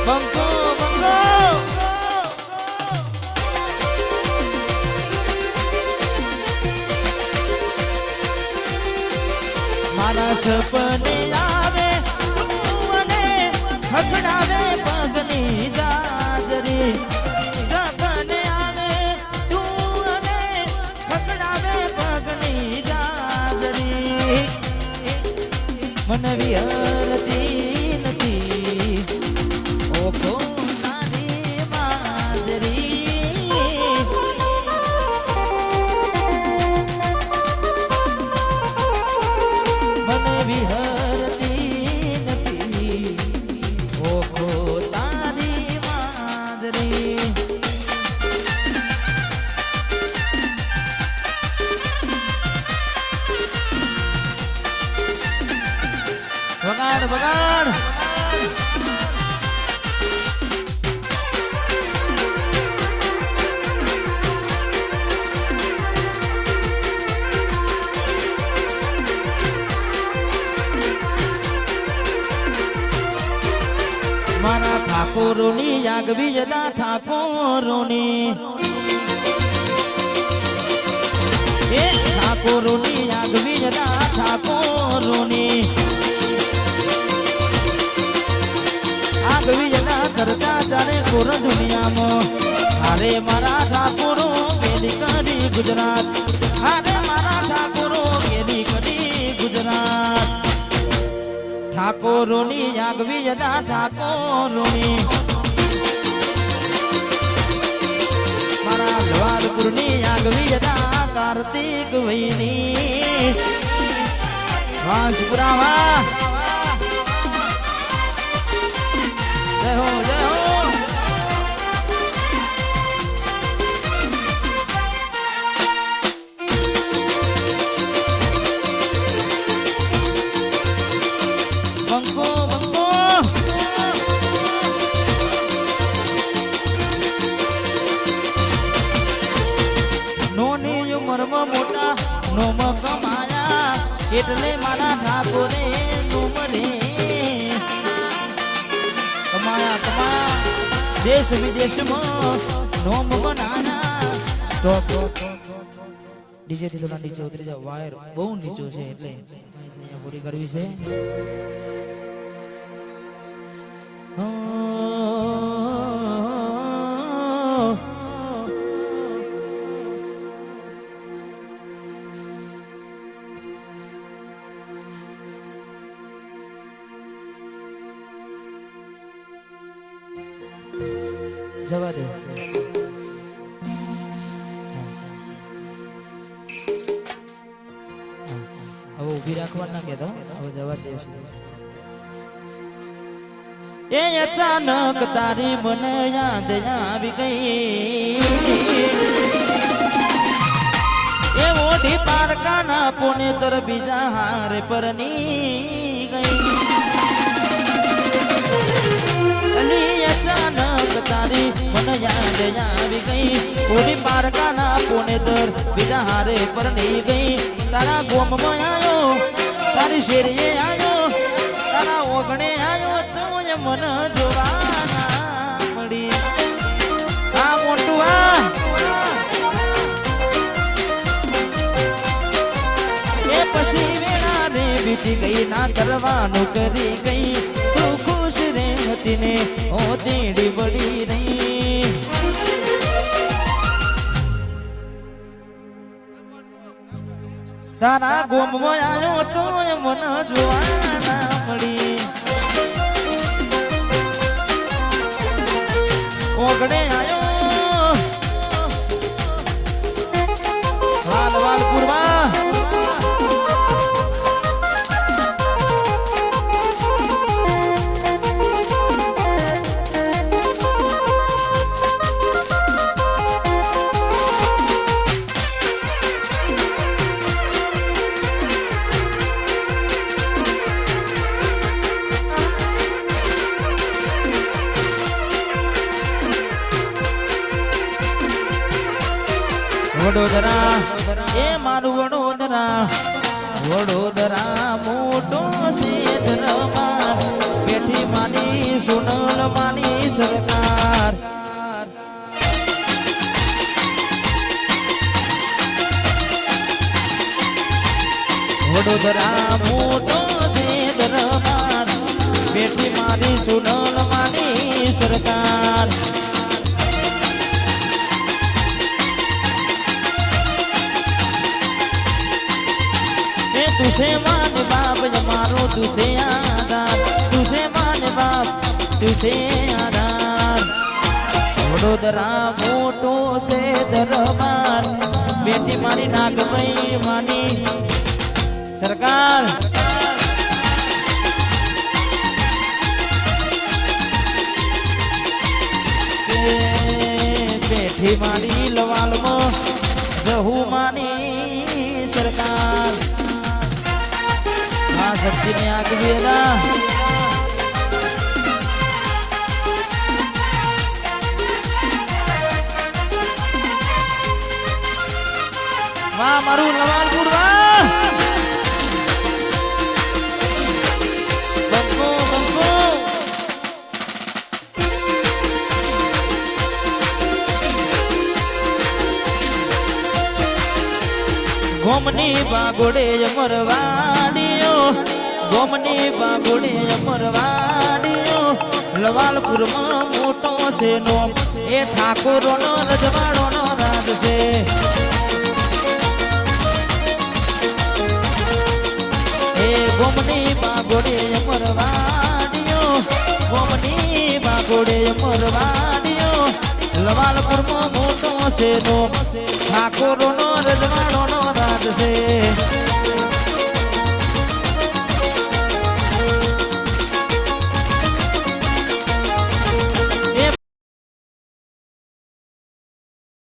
બંકો બંકો મારા સપને આવે તું મને હસડાવે પગની જાજરી સપને આવે તું મને હસડાવે પગની જાજરી મને વિહરતી નથી ઓખો નાની માજરી મને વિહરતી નથી ઓખો તારી માજરી વગાડ વગાડ મારા ઠાકોરોની આગવી જતા ઠાકોરોની એ ઠાકોરોની આગવી જતા ઠાકોરોની આગવી જતા ચર્ચા ચાલે કોર દુનિયામાં હારે મારા ઠાકોરો કેદી કરી ગુજરાત હારે મારા ઠાકોરો કેદી કરી ગુજરાત ઠાકોરોની આગવી જતા ઠાકોરોની મારા જવાલપુરની આગવી જતા કાર્તિક વહીની વાંસપુરામાં જય હો જય હો બંકો બંકો નોની ઉંમરમાં મોટા નોમ કમાયા એટલે મારા ઠાકોરે નોમરે કમાયા કમાયા દેશ વિદેશમાં નોમ બનાયા સ્ટોપ ડીજે થી થોડા નીચે ઉતરી જાવ વાયર બહુ નીચો છે એટલે અહીંયા પૂરી કરવી છે જવા દે હવે ઊભી રાખવા ના કેતો હવે જવા દે એ અચાનક તારી મને યાદ આવી ગઈ એ ઓઢી પારકાના પોને તર બીજા હારે પરની ગઈ અચાનક તારી મને યાદ આવી ગઈ ઓઢી પારકાના પોને તર બીજા હારે પરની ગઈ તારા ગોમમાં આવ્યો તારી શેરીએ આવ્યો તારા ઓગણે આવ્યો તો મન જોવાના મળી આ મોટું એ પછી વેળા રે બીજી ગઈ ના કરવાનું કરી ગઈ તું ખુશ રે હતી ને ઓ તેડી બળી રહી તારા ગોમમાં આવ્યો તો મન જોવાના મળી ઓગણે આવ્યો વાલવાલપુરમાં વડોદરા એ મારું વડોદરા વડોદરા મોટો શેત્રમાં બેઠી માની સોનલ માની વડોદરા મોટો છે દરબાર બેટી મારી સુનલ માની સરકાર એ તુસે માન બાપ મારો તુસે આધાર તુસે માન બાપ તુસે આધાર વડોદરા મોટો છે દરબાર બેટી મારી નાગભાઈ માની સરકાર બેઠી મારી લવાલમાં રહુ માની સરકાર આ શક્તિની આગવેરા વાહ મારું લવાલપુર વાહ બંકો બંકો ગોમની બાગોડે અમરવાડીઓ ગોમની બાગોડે અમરવાડીઓ લવાલપુરમાં મોટો છે નો એ ઠાકોરોનો રજવાડોનો રાજ છે ગોમની બાગોડે અમરવાડીઓ ગોમની બાગોડે અમરવાડીઓ લવાલપુરમાં મોટો છે નો ઠાકોરોનો રજવાડોનો રાજ છે